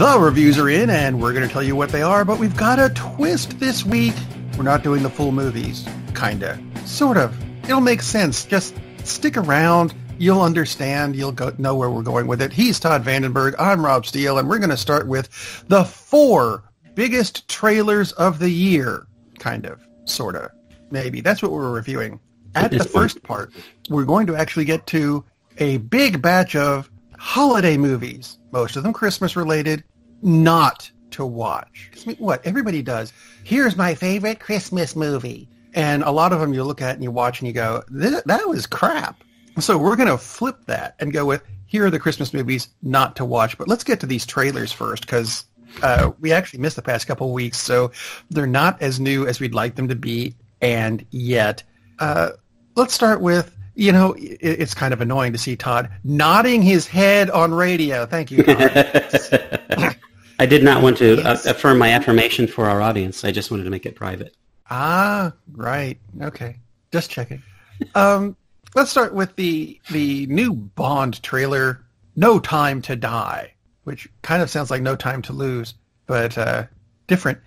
The reviews are in, and we're going to tell you what they are, but we've got a twist this week. We're not doing the full movies. Kinda. Sort of. It'll make sense. Just stick around. You'll understand. You'll know where we're going with it. He's Todd Vandenberg. I'm Rob Steele, and we're going to start with the 4 biggest trailers of the year. Kind of. Sort of. Maybe. That's what we're reviewing. At the first part, we're going to actually get to a big batch of holiday movies, most of them Christmas-related, not to watch. I mean, what? Everybody does. Here's my favorite Christmas movie. And a lot of them you look at and you watch and you go, that was crap. So we're going to flip that and go with, here are the Christmas movies not to watch. But let's get to these trailers first, because we actually missed the past couple of weeks, so they're not as new as we'd like them to be, and yet. Let's start with, it's kind of annoying to see Todd nodding his head on radio. Thank you, Todd. I did not want to affirm my affirmation for our audience. I just wanted to make it private. Ah, right. Okay. Just checking. Let's start with the new Bond trailer, No Time to Die, which kind of sounds like No Time to Lose, but different.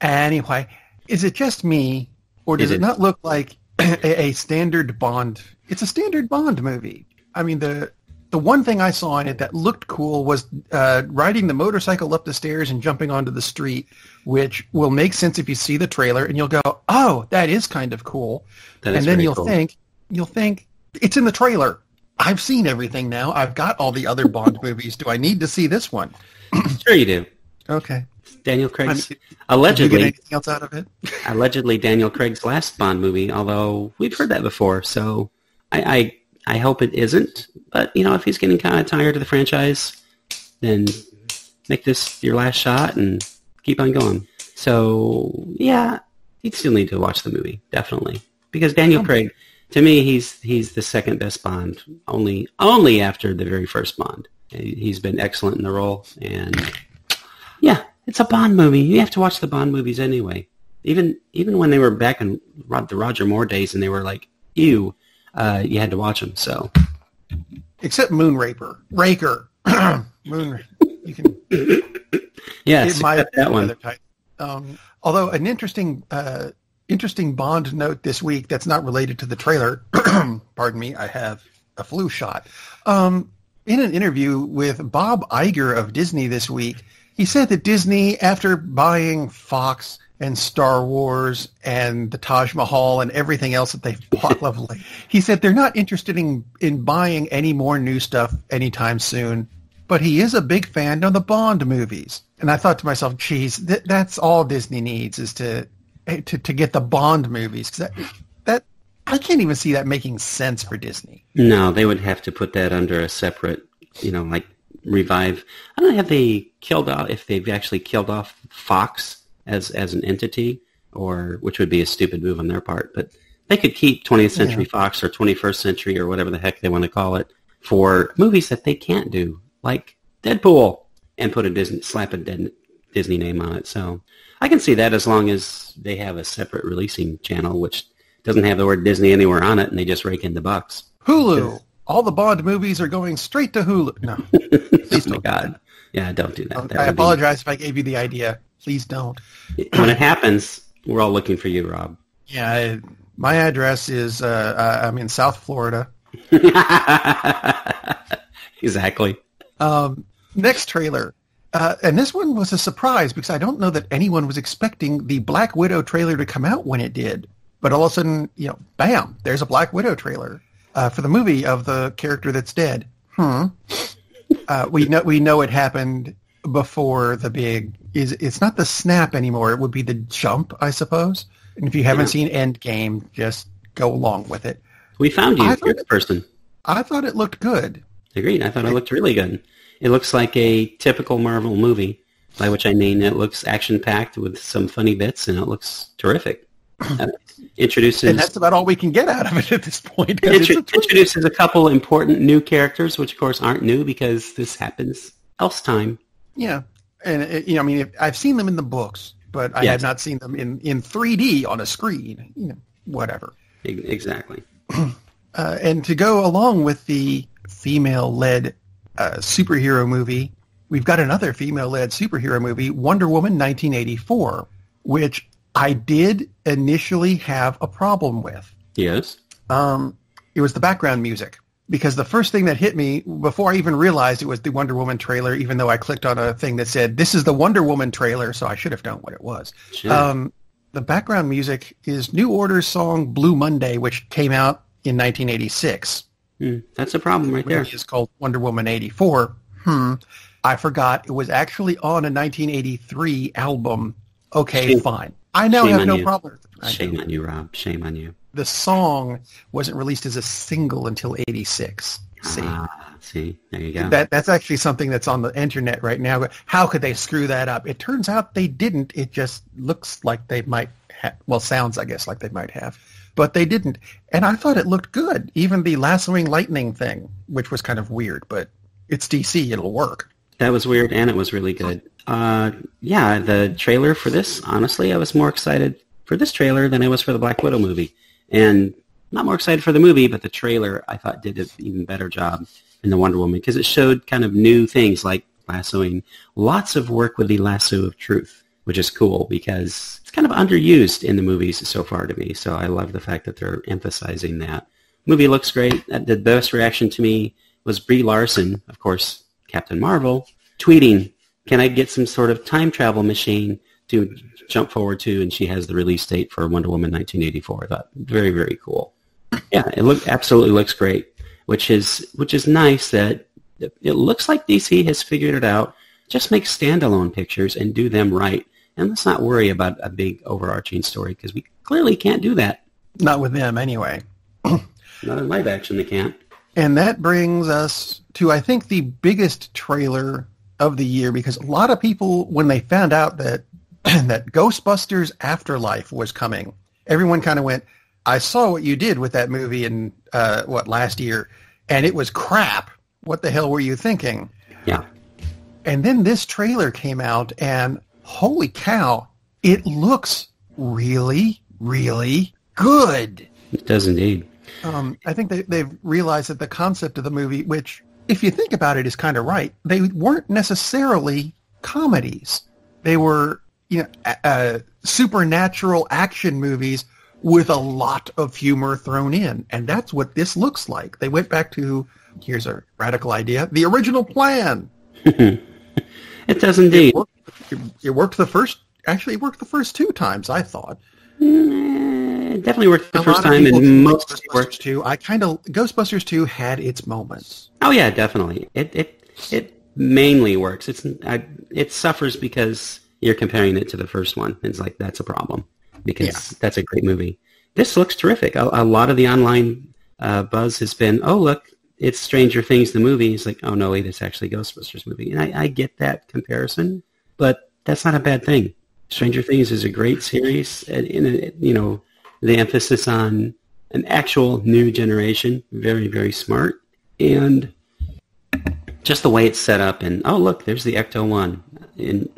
Anyway, is it just me, or does it not look like a standard Bond? It's a standard Bond movie. I mean, the one thing I saw in it that looked cool was riding the motorcycle up the stairs and jumping onto the street, which will make sense if you see the trailer and you'll go, oh, that is kind of cool. And then you'll think it's in the trailer. I've seen everything now. I've got all the other Bond movies. Do I need to see this one? Sure you do. Okay. Daniel Craig's allegedly. Did you get anything else out of it? Allegedly Daniel Craig's last Bond movie, although we've heard that before, so I hope it isn't. But if he's getting kind of tired of the franchise, then make this your last shot and keep on going. So yeah, you'd still need to watch the movie, definitely, because Daniel Craig, to me, he's the second best Bond, only after the very first Bond. He's been excellent in the role, and yeah. It's a Bond movie. You have to watch the Bond movies anyway. Even when they were back in the Roger Moore days and they were like, ew, you had to watch them. So, except Moonraker. Moon. You can. Yes, that one. Although an interesting Bond note this week that's not related to the trailer. Pardon me, I have a flu shot. In an interview with Bob Iger of Disney this week, he said that Disney, after buying Fox and Star Wars and the Taj Mahal and everything else that they've bought, lovely, he said they're not interested in buying any more new stuff anytime soon. But he is a big fan of the Bond movies. And I thought to myself, geez, that's all Disney needs is to get the Bond movies. Because that I can't even see that making sense for Disney. No, they would have to put that under a separate, like, revive. I don't know if they've actually killed off Fox as an entity, or which would be a stupid move on their part, but they could keep 20th Century Fox or 21st Century or whatever the heck they want to call it for movies that they can't do, like Deadpool, and slap a Disney name on it. So I can see that as long as they have a separate releasing channel which doesn't have the word Disney anywhere on it and they just rake in the bucks. Hulu. All the Bond movies are going straight to Hulu. No. Please don't. Oh, my God. Yeah, don't do that. I apologize if I gave you the idea. Please don't. When it happens, we're all looking for you, Rob. Yeah, my address is, I'm in South Florida. Exactly. Next trailer. And this one was a surprise because I don't know that anyone was expecting the Black Widow trailer to come out when it did. But all of a sudden, bam, there's a Black Widow trailer. For the movie of the character that's dead. We know it happened before the big. It's not the snap anymore. It would be the jump, I suppose. And if you haven't seen Endgame, just go along with it. We found you, you're the person. I thought it looked good. Agreed. I thought it looked really good. It looks like a typical Marvel movie, by which I mean it looks action-packed with some funny bits, and it looks terrific. Introduces, and that's about all we can get out of it at this point. Introduces a couple important new characters, which of course aren't new because this happens else time. Yeah, and I've seen them in the books, but I have not seen them in 3D on a screen. Whatever. Exactly. And to go along with the female-led superhero movie, we've got another female-led superhero movie, Wonder Woman 1984, which I did initially have a problem with. Yes. It was the background music, because the first thing that hit me before I even realized it was the Wonder Woman trailer, even though I clicked on a thing that said, this is the Wonder Woman trailer, so I should have known what it was. Sure. The background music is New Order's song Blue Monday, which came out in 1986. That's a problem right there. Which is called Wonder Woman 84. I forgot it was actually on a 1983 album. Okay, fine. I now have no problem with it. Shame on you, Rob. Shame on you. The song wasn't released as a single until 86. See, there you go. That's actually something that's on the internet right now. How could they screw that up? It turns out they didn't. It just looks like they might have. Well, sounds, I guess, like they might have. But they didn't. And I thought it looked good. Even the lassoing lightning thing, which was kind of weird, but it's DC. It'll work. That was weird, and it was really good. Yeah, the trailer for this, honestly, I was more excited for this trailer than I was for the Black Widow movie. And not more excited for the movie, but the trailer, I thought, did an even better job in the Wonder Woman, because it showed kind of new things like lassoing. Lots of work with the lasso of truth, which is cool, because it's kind of underused in the movies so far to me. So I love the fact that they're emphasizing that. Movie looks great. The best reaction to me was Brie Larson, of course, Captain Marvel, tweeting, can I get some sort of time travel machine to jump forward to? And she has the release date for Wonder Woman 1984. I thought, very, very cool. Yeah, it absolutely looks great, which is nice that it looks like DC has figured it out. Just make standalone pictures and do them right. And let's not worry about a big overarching story, because we clearly can't do that. Not with them, anyway. Not in live action, they can't. And that brings us to, I think, the biggest trailer of the year, because a lot of people, when they found out that that Ghostbusters Afterlife was coming, everyone kind of went, I saw what you did with that movie in, last year, and it was crap. What the hell were you thinking? Yeah. And then this trailer came out, and holy cow, it looks really, really good. It does indeed. I think they've realized that the concept of the movie, which, if you think about it, is kind of right, they weren't necessarily comedies. They were, supernatural action movies with a lot of humor thrown in. And that's what this looks like. They went back to, here's a radical idea, the original plan. It does indeed. It worked the first two times, I thought. It definitely worked the first time, and most worked too. Ghostbusters 2 had its moments. Oh yeah, definitely. It mainly works. It suffers because you're comparing it to the first one. It's like, that's a problem, because that's a great movie. This looks terrific. A lot of the online buzz has been, oh look, it's Stranger Things the movie. It's like, oh no, wait, it's actually Ghostbusters movie. And I get that comparison, but that's not a bad thing. Stranger Things is a great series, and the emphasis on an actual new generation, very, very smart, and just the way it's set up. And oh look, there's the Ecto-1, and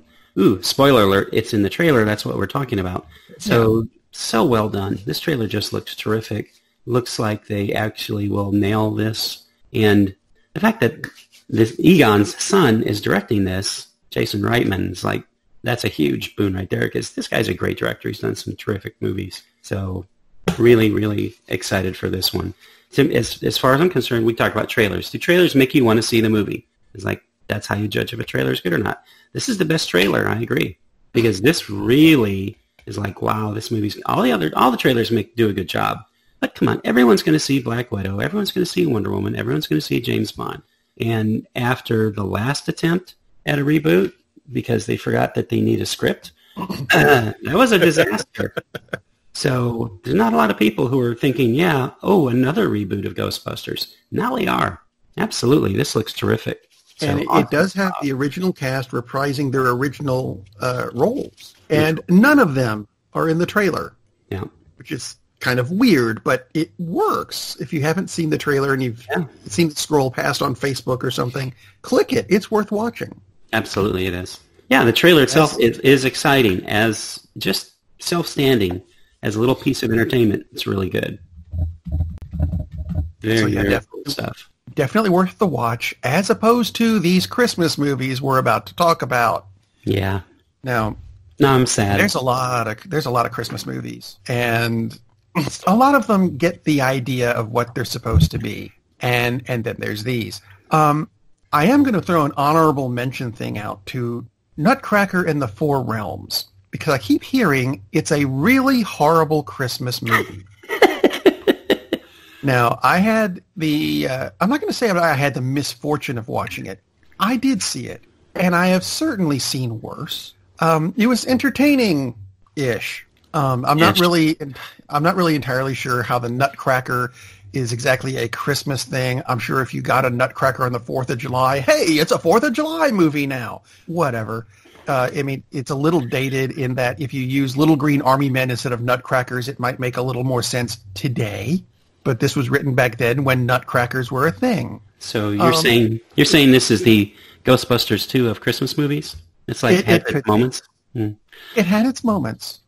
spoiler alert, it's in the trailer. That's what we're talking about. So well done. This trailer just looks terrific. Looks like they actually will nail this, and the fact that this Egon's son is directing this, Jason Reitman, is like, that's a huge boon right there, because this guy's a great director. He's done some terrific movies. So really, really excited for this one. As far as I'm concerned, we talk about trailers. Do trailers make you want to see the movie? It's like, that's how you judge if a trailer is good or not. This is the best trailer, I agree. Because this really is like, wow, this movie's... All the trailers do a good job. But come on, everyone's going to see Black Widow. Everyone's going to see Wonder Woman. Everyone's going to see James Bond. And after the last attempt at a reboot, because they forgot that they need a script, that was a disaster. So there's not a lot of people who are thinking, another reboot of Ghostbusters. Now they are. Absolutely. This looks terrific. So and it does have the original cast reprising their original roles. And none of them are in the trailer. Yeah. Which is kind of weird, but it works. If you haven't seen the trailer and you've seen it scroll past on Facebook or something, click it. It's worth watching. Absolutely it is. Yeah, the trailer itself is exciting as just self-standing, as a little piece of entertainment. It's really good. Very, very cool stuff. definitely worth the watch, as opposed to these Christmas movies we're about to talk about. Yeah. Now, no, I'm sad. There's a lot of Christmas movies, and a lot of them get the idea of what they're supposed to be, and then there's these. I am going to throw an honorable mention thing out to Nutcracker and the Four Realms, because I keep hearing it's a really horrible Christmas movie. Now, I had I'm not going to say I had the misfortune of watching it. I did see it, and I have certainly seen worse. It was entertaining-ish. I'm not really entirely sure how the Nutcracker is exactly a Christmas thing. I'm sure if you got a Nutcracker on the 4th of July, hey, it's a 4th of July movie now. Whatever. I mean, it's a little dated in that if you use little green army men instead of nutcrackers, it might make a little more sense today. But this was written back then when nutcrackers were a thing. So you're saying this is the Ghostbusters 2 of Christmas movies? It's like had its moments? It had its moments,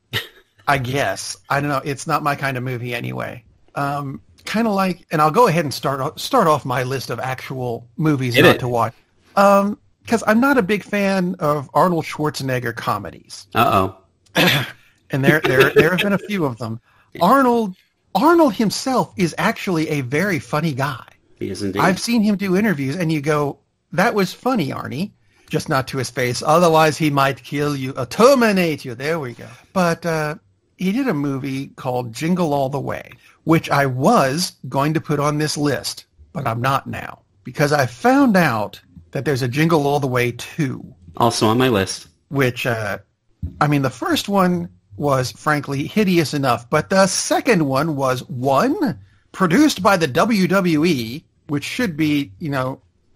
I guess. I don't know. It's not my kind of movie anyway. Kind of like, and I'll go ahead and start off my list of actual movies to watch. Because I'm not a big fan of Arnold Schwarzenegger comedies. Uh-oh. And there have been a few of them. Arnold himself is actually a very funny guy. He is indeed. I've seen him do interviews, and you go, that was funny, Arnie. Just not to his face. Otherwise, he might kill you, terminate you. There we go. But he did a movie called Jingle All the Way, which I was going to put on this list, but I'm not now. Because I found out that there's a Jingle All the Way 2. Also on my list. Which, the first one was, frankly, hideous enough. But the second one was, one, produced by the WWE, which should be,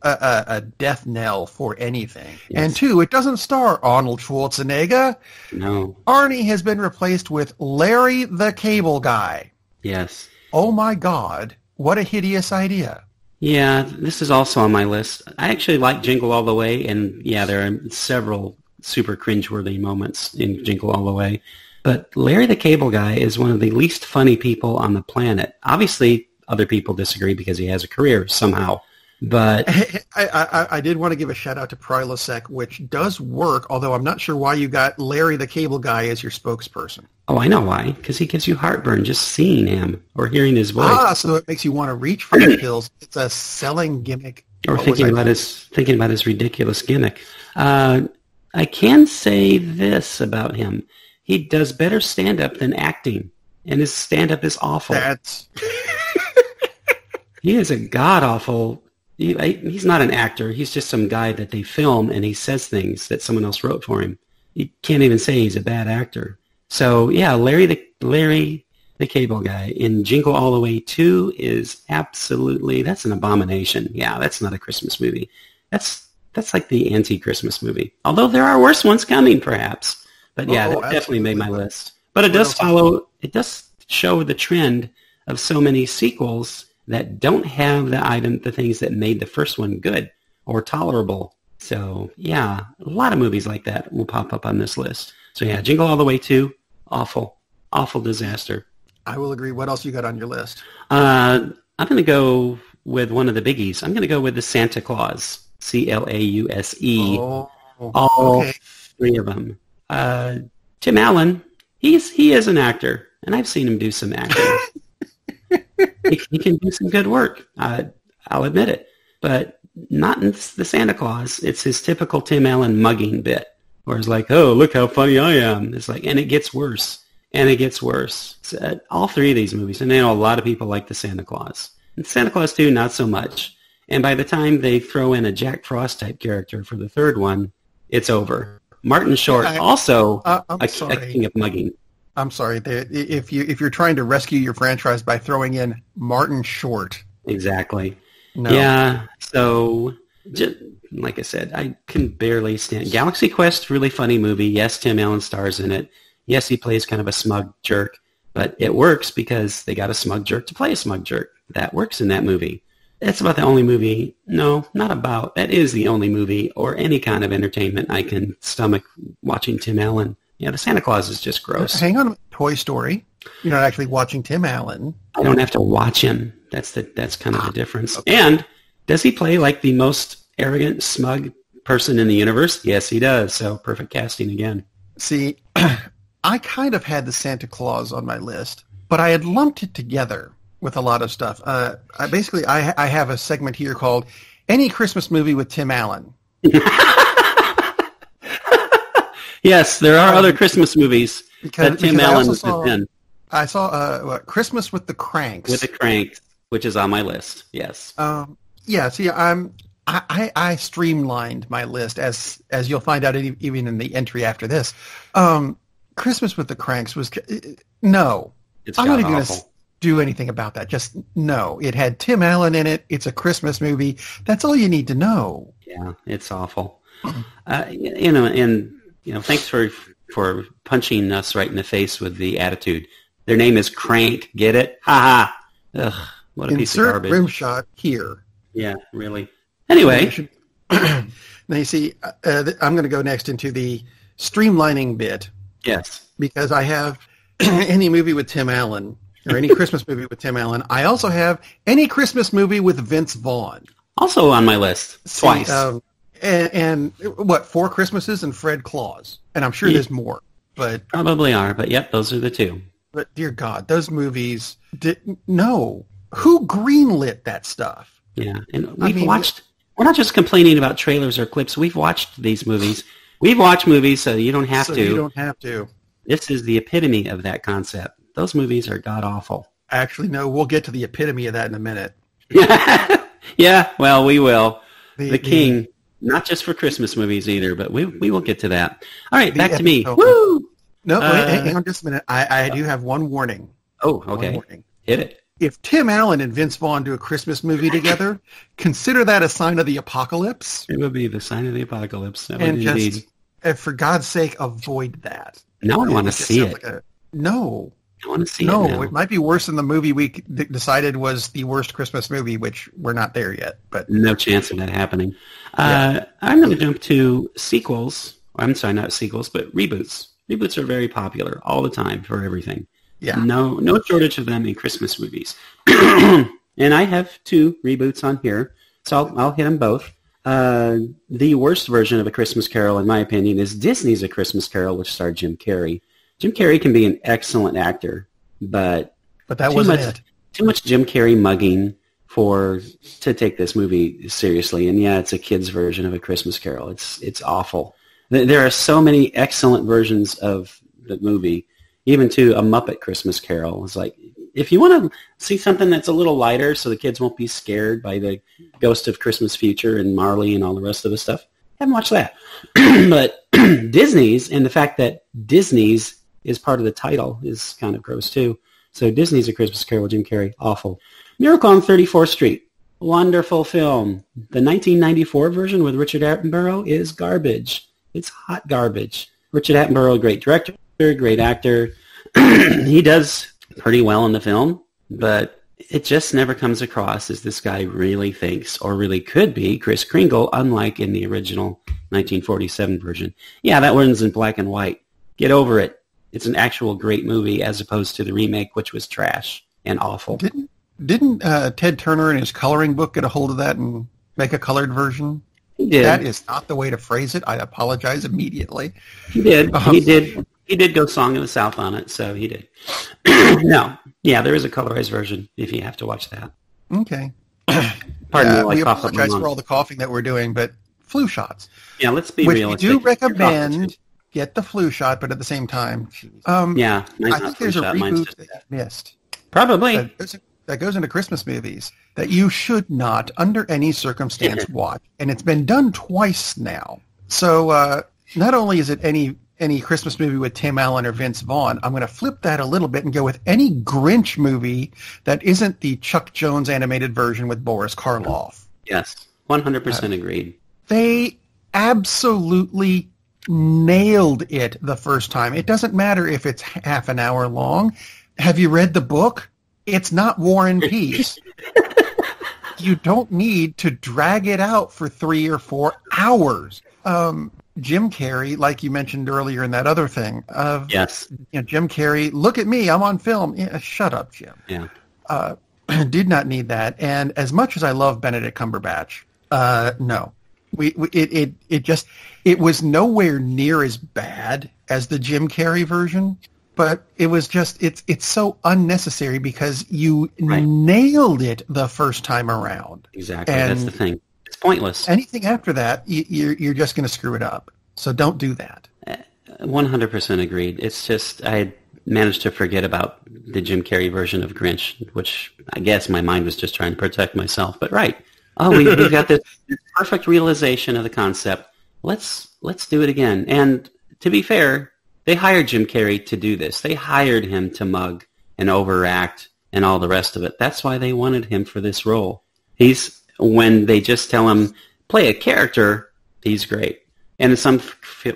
a death knell for anything. Yes. And two, it doesn't star Arnold Schwarzenegger. No. Arnie has been replaced with Larry the Cable Guy. Yes. Oh my God, what a hideous idea. Yeah, this is also on my list. I actually like Jingle All the Way, and yeah, there are several super cringeworthy moments in Jingle All the Way. But Larry the Cable Guy is one of the least funny people on the planet. Obviously, other people disagree because he has a career somehow. But I did want to give a shout out to Prilosec, which does work, although I'm not sure why you got Larry the Cable Guy as your spokesperson. Oh, I know why. Because he gives you heartburn just seeing him or hearing his voice. So it makes you want to reach for the pills. It's a selling gimmick. Or thinking about his ridiculous gimmick. I can say this about him. He does better stand-up than acting, and his stand-up is awful. He is a god-awful... He's not an actor. He's just some guy that they film, and he says things that someone else wrote for him. You can't even say he's a bad actor. So, yeah, Larry the Cable Guy in Jingle All the Way 2 is absolutely... That's an abomination. Yeah, that's not a Christmas movie. That's like the anti-Christmas movie. Although there are worse ones coming, perhaps. But yeah, that definitely made my list. But it does show the trend of so many sequels that don't have the things that made the first one good or tolerable. So, yeah, a lot of movies like that will pop up on this list. So, yeah, Jingle All the Way 2, awful disaster. I will agree. What else you got on your list? I'm going to go with one of the biggies. I'm going to go with the Santa Claus, C-L-A-U-S-E. All three of them. Tim Allen, he is an actor, and I've seen him do some acting. He can do some good work. I'll admit it. But not in the Santa Claus. It's his typical Tim Allen mugging bit, where it's like, oh, look how funny I am. It's like, and it gets worse. And it gets worse. So, all three of these movies, and I know a lot of people like the Santa Claus. And Santa Claus 2, not so much. And by the time they throw in a Jack Frost type character for the third one, it's over. Martin Short, also a king of mugging. I'm sorry. If you're trying to rescue your franchise by throwing in Martin Short. Exactly. No. Yeah. So, just, like I said, I can barely stand. Galaxy Quest, really funny movie. Yes, Tim Allen stars in it. Yes, he plays kind of a smug jerk, but it works because they got a smug jerk to play a smug jerk. That works in that movie. That's about the only movie. No, not about. That is the only movie or any kind of entertainment I can stomach watching Tim Allen. Yeah, the Santa Claus is just gross. Hang on, Toy Story. You're not actually watching Tim Allen. I don't have to watch him. That's kind of the difference. Okay. And Does he play like the most arrogant, smug person in the universe? Yes, he does. So perfect casting again. See, I kind of had the Santa Claus on my list, but I had lumped it together with a lot of stuff. I have a segment here called Any Christmas Movie with Tim Allen. Yes, there are other Christmas movies that Tim Allen has been. I saw Christmas with the Cranks. With the Cranks, which is on my list. Yes. Yeah. See, I streamlined my list as you'll find out even in the entry after this. Christmas with the Cranks was no. I'm not going to do anything about that. Just no. It had Tim Allen in it. It's a Christmas movie. That's all you need to know. Yeah, it's awful. Thanks for punching us right in the face with the attitude. Their name is Crank. Get it? Ha ha. Ugh, what a piece of garbage. Insert rim shot here. Yeah, really. Anyway. Now you see, I'm going to go next into the streamlining bit. Yes. Because I have any movie with Tim Allen, or any Christmas movie with Tim Allen. I also have any Christmas movie with Vince Vaughn. Also on my list. Twice. And what, 4 Christmases and Fred Claus. And I'm sure there's more. But probably are, but yep, those are the 2. But dear God, those movies, no. Who greenlit that stuff? Yeah, and we're not just complaining about trailers or clips. We've watched these movies. We've watched movies so you don't have to. You don't have to. This is the epitome of that concept. Those movies are god-awful. Actually, no, we'll get to the epitome of that in a minute. Yeah, well, we will. The king, not just for Christmas movies either, but we will get to that. All right, back to me. Woo! No, wait, hang on just a minute. I do have one warning. Oh, okay. Hit it. If Tim Allen and Vince Vaughn do a Christmas movie together, consider that a sign of the apocalypse. It would be the sign of the apocalypse. And just, for God's sake, avoid that. Now I want to see it. No. I want to see it No, it might be worse than the movie we decided was the worst Christmas movie, which we're not there yet. But no chance of that happening. Yeah. I'm going to jump to sequels. I'm sorry, not sequels, but reboots. Reboots are very popular all the time for everything. Yeah. No shortage of them in Christmas movies. And I have 2 reboots on here, so I'll hit them both. The worst version of A Christmas Carol, in my opinion, is Disney's A Christmas Carol, which starred Jim Carrey. Jim Carrey can be an excellent actor, but that wasn't it. Too much Jim Carrey mugging to take this movie seriously. And yeah, it's a kid's version of A Christmas Carol. It's awful. There are so many excellent versions of the movie, even to A Muppet Christmas Carol. It's like, if you want to see something that's a little lighter so the kids won't be scared by the Ghost of Christmas Future and Marley and all the rest of the stuff, have them watch that. But Disney's, and the fact that Disney's is part of the title is kind of gross too. So Disney's A Christmas Carol with Jim Carrey, awful. Miracle on 34th Street, wonderful film. The 1994 version with Richard Attenborough is garbage. It's hot garbage. Richard Attenborough, great director, great actor. He does pretty well in the film, but it just never comes across as this guy really thinks or really could be Kris Kringle, unlike in the original 1947 version. Yeah, that one's in black and white. Get over it. It's an actual great movie as opposed to the remake, which was trash and awful. Didn't Ted Turner in his coloring book get a hold of that and make a colored version? He did. That is not the way to phrase it. I apologize immediately. He did. He did go Song of the South on it, so he did. No. Yeah, there is a colorized version if you have to watch that. Okay. Pardon me. We apologize for all the coughing that we're doing, but flu shots. Yeah, let's be realistic. We do recommend get the flu shot, but at the same time, yeah, I think there's a reboot that you missed. Probably. That goes into Christmas movies that you should not, under any circumstance, watch. And it's been done twice now. So not only is it any Christmas movie with Tim Allen or Vince Vaughn, I'm going to flip that a little bit and go with any Grinch movie that isn't the Chuck Jones animated version with Boris Karloff. Yes, 100% agreed. They absolutely nailed it the first time. It doesn't matter if it's half an hour long. Have you read the book? It's not War and Peace. You don't need to drag it out for 3 or 4 hours. Jim Carrey, like you mentioned earlier in that other thing. Yes. Jim Carrey, look at me, I'm on film. Yeah, shut up, Jim. Yeah. Did not need that. And as much as I love Benedict Cumberbatch, no. It was nowhere near as bad as the Jim Carrey version, but it was just, it's so unnecessary because you nailed it the first time around. Exactly. And that's the thing. It's pointless. Anything after that, you're just going to screw it up. So don't do that. 100% agreed. It's just, I managed to forget about the Jim Carrey version of Grinch, which I guess my mind was just trying to protect myself. But we've got this perfect realization of the concept. Let's do it again. And to be fair, they hired Jim Carrey to do this. They hired him to mug and overact and all the rest of it. That's why they wanted him for this role. When they just tell him, play a character, he's great. And in some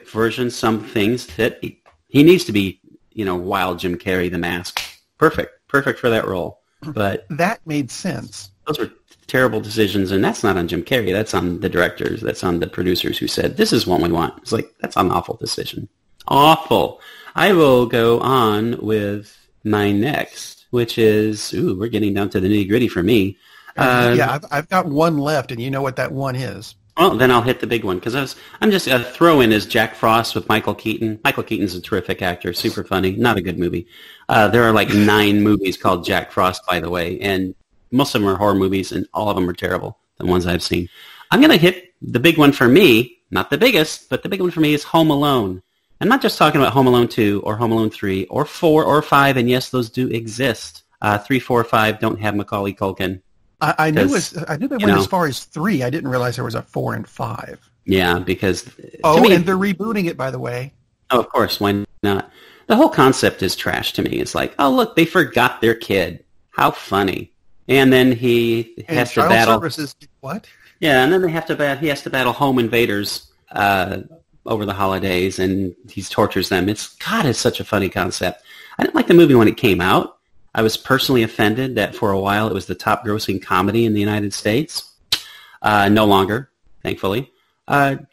versions, some things that he needs to be, wild Jim Carrey, the mask. Perfect for that role. But that made sense. Those were terrible decisions, and that's not on Jim Carrey. That's on the directors. That's on the producers who said, this is what we want. It's like, that's an awful decision. Awful. I will go on with my next, which is, we're getting down to the nitty-gritty for me. I've got one left, and you know what that one is. Well, then I'll hit the big one, because I'm just a throw-in is Jack Frost with Michael Keaton. Michael Keaton's a terrific actor, super funny, not a good movie. There are like 9 movies called Jack Frost, by the way, and most of them are horror movies, and all of them are terrible, the ones I've seen. I'm going to hit the big one for me, not the biggest, but the big one for me is Home Alone. I'm not just talking about Home Alone 2 or Home Alone 3 or 4 or 5, and yes, those do exist. 3, 4, 5 don't have Macaulay Culkin. I knew they went as far as 3. I didn't realize there was a 4 and 5. Yeah, because and they're rebooting it, by the way. Oh, of course, why not? The whole concept is trash to me. It's like, oh look, they forgot their kid. How funny! And then he has to battle. Services, what? Yeah, and then he has to battle home invaders over the holidays, and he tortures them. It's such a funny concept. I didn't like the movie when it came out. I was personally offended that for a while it was the top-grossing comedy in the United States. No longer, thankfully. Not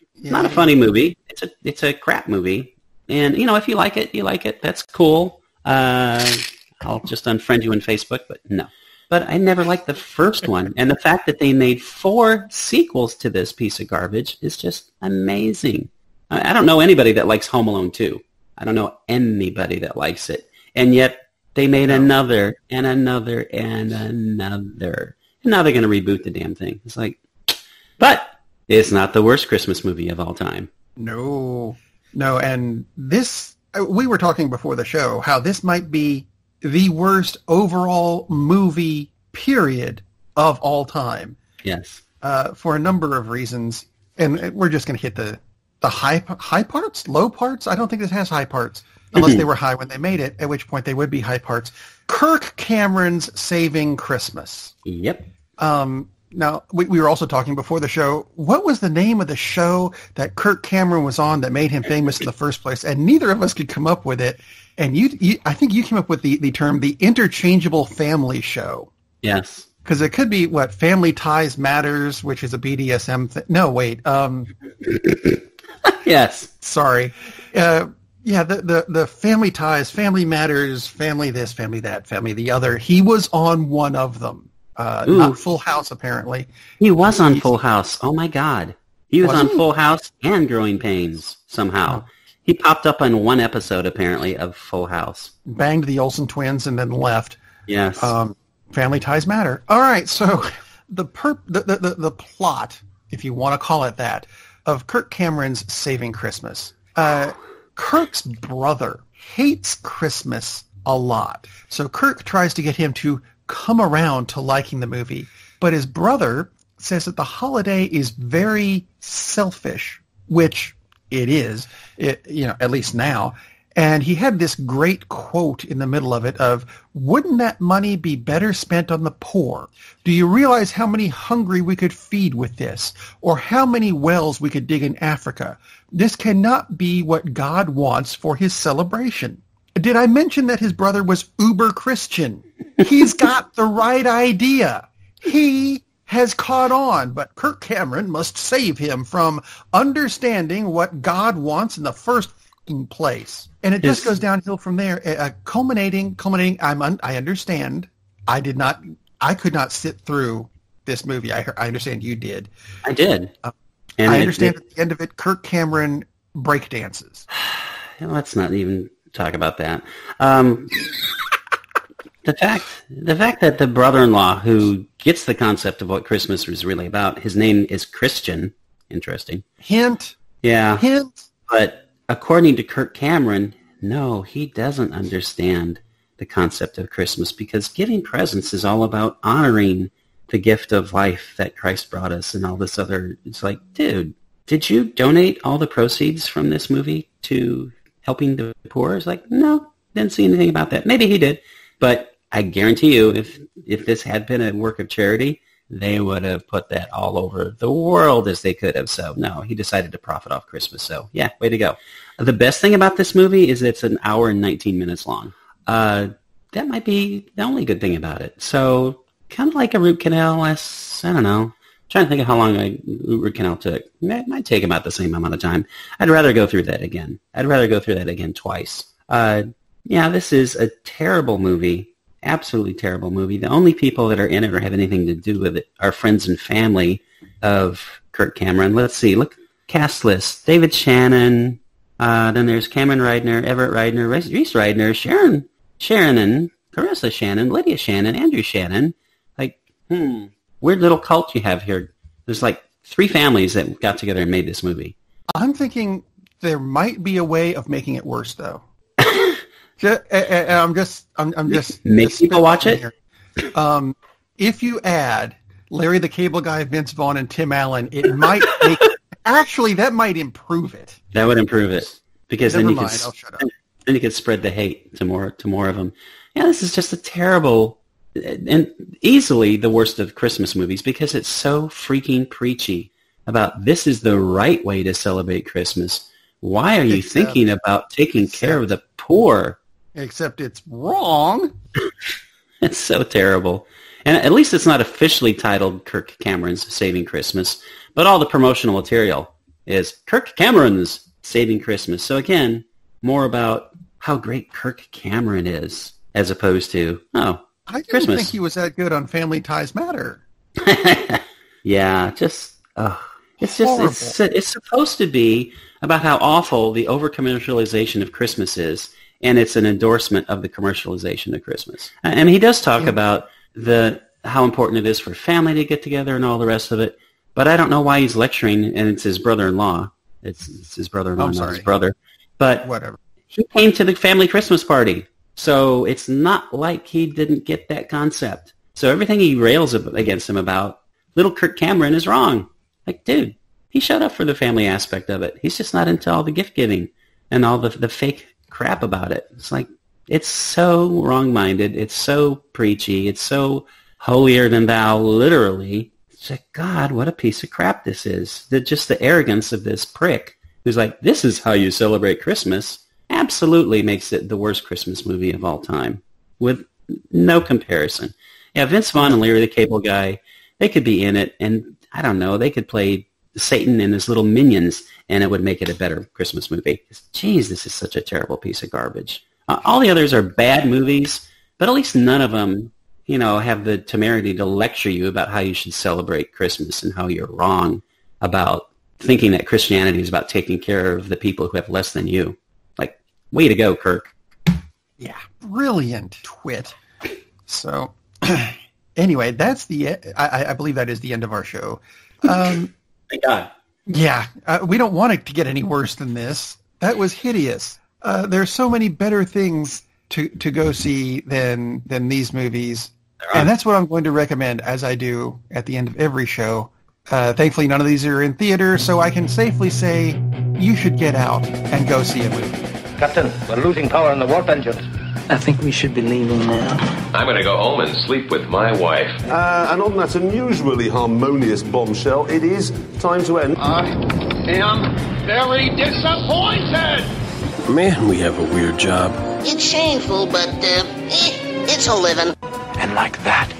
a funny movie. It's a crap movie. And, if you like it, you like it. That's cool. I'll just unfriend you on Facebook, but no. But I never liked the first one. And the fact that they made 4 sequels to this piece of garbage is just amazing. I don't know anybody that likes Home Alone 2. I don't know anybody that likes it. And yet, they made another and another and another. And now they're going to reboot the damn thing. It's like, but it's not the worst Christmas movie of all time. No. And this, we were talking before the show, how this might be the worst overall movie, period, of all time. Yes. For a number of reasons. And we're just going to hit the high parts, low parts. I don't think this has high parts. Unless they were high when they made it, at which point they would be high parts. Kirk Cameron's Saving Christmas. Yep. Now, we were also talking before the show, what was the name of the show that Kirk Cameron was on that made him famous in the first place? And neither of us could come up with it. And I think you came up with the term, the Interchangeable Family Show. Yes. Because it could be, Family Ties Matters, which is a BDSM thing. No, wait. Yes. Sorry. Yeah, the Family Ties, Family Matters, Family this, Family that, Family the other. He was on one of them. Not Full House, apparently. He was on Full House. Oh, my God. He was on Full House and Growing Pains, somehow. He popped up on one episode, apparently, of Full House. Banged the Olsen twins and then left. Yes. Family Ties Matter. All right, so the plot, if you want to call it that, of Kirk Cameron's Saving Christmas. Kirk's brother hates Christmas a lot. So Kirk tries to get him to come around to liking the movie. But his brother says that the holiday is very selfish, which it is, at least now. And he had this great quote in the middle of it of, wouldn't that money be better spent on the poor? Do you realize how many hungry we could feed with this? Or how many wells we could dig in Africa? This cannot be what God wants for his celebration. Did I mention that his brother was uber Christian? He's got the right idea. He has caught on, but Kirk Cameron must save him from understanding what God wants in the first place. And it just goes downhill from there, culminating. I understand. I I could not sit through this movie. I understand you did. I did. And I understand at the end of it, Kirk Cameron breakdances. Let's not even talk about that. The fact that the brother-in-law who gets the concept of what Christmas is really about, his name is Christian. Interesting. Hint. Yeah. Hint. But according to Kirk Cameron, no, he doesn't understand the concept of Christmas because giving presents is all about honoring the gift of life that Christ brought us and all this other. It's like, dude, did you donate all the proceeds from this movie to helping the poor? It's like, no, didn't see anything about that. Maybe he did, but I guarantee you if this had been a work of charity, they would have put that all over the world as they could have. So no, he decided to profit off Christmas. So yeah, way to go. The best thing about this movie is it's an hour and 19 minutes long. That might be the only good thing about it. So kind of like a root canal, I don't know. I'm trying to think of how long a root canal took. It might take about the same amount of time. I'd rather go through that again. I'd rather go through that again twice. Yeah, this is a terrible movie. Absolutely terrible movie. The only people that are in it or have anything to do with it are friends and family of Kirk Cameron. Let's see. Look, cast list. David Shannon. Then there's Cameron Reidner, Everett Reidner, Reese Reidner, Sharon Shannon, Carissa Shannon, Lydia Shannon, Andrew Shannon. Like, weird little cult you have here. There's like 3 families that got together and made this movie. I'm thinking there might be a way of making it worse, though. I'm just make people watch it. If you add Larry the Cable Guy, Vince Vaughn, and Tim Allen, it might make. Actually, that might improve it. That would improve it because Never then mind, I'll shut up. Then you could spread the hate to more of them. Yeah, this is just a terrible and easily the worst of Christmas movies because it's so freaking preachy about this is the right way to celebrate Christmas. Why are you thinking about taking care of the poor? Except it's wrong. It's so terrible. And at least it's not officially titled Kirk Cameron's Saving Christmas, but all the promotional material is Kirk Cameron's Saving Christmas. So again, more about how great Kirk Cameron is as opposed to, I didn't think he was that good on Family Ties Matter. Yeah, it's supposed to be about how awful the over-commercialization of Christmas is, and it's an endorsement of the commercialization of Christmas. And he does talk about how important it is for family to get together and all the rest of it, but I don't know why he's lecturing, and it's his brother-in-law. It's his brother-in-law, not his brother. But whatever. He came to the family Christmas party, so it's not like he didn't get that concept. So everything he rails against him about, little Kirk Cameron is wrong. Like, dude, he showed up for the family aspect of it. He's just not into all the gift-giving and all the fake crap about it. It's like, it's so wrong-minded. It's so preachy. It's so holier than thou, literally. It's like, God, what a piece of crap this is. Just the arrogance of this prick who's like, this is how you celebrate Christmas, absolutely makes it the worst Christmas movie of all time, with no comparison. Yeah, Vince Vaughn and Larry the Cable Guy, they could be in it, and I don't know, they could play Satan and his little minions, and it would make it a better Christmas movie. Jeez, this is such a terrible piece of garbage. All the others are bad movies, but at least none of them, have the temerity to lecture you about how you should celebrate Christmas and how you're wrong about thinking that Christianity is about taking care of the people who have less than you. Like, way to go, Kirk. Yeah, brilliant twit. So, anyway, that's I believe that is the end of our show. Thank God. Yeah, we don't want it to get any worse than this. That was hideous. There's so many better things to go see than these movies. And that's what I'm going to recommend, as I do at the end of every show. Thankfully, none of these are in theater, so I can safely say you should get out and go see a movie. Captain, we're losing power in the warp engines. I think we should be leaving now. I'm going to go home and sleep with my wife. And on that unusually harmonious bombshell, it is time to end. I am very disappointed! Man, we have a weird job. It's shameful, but, it's a living. And like that,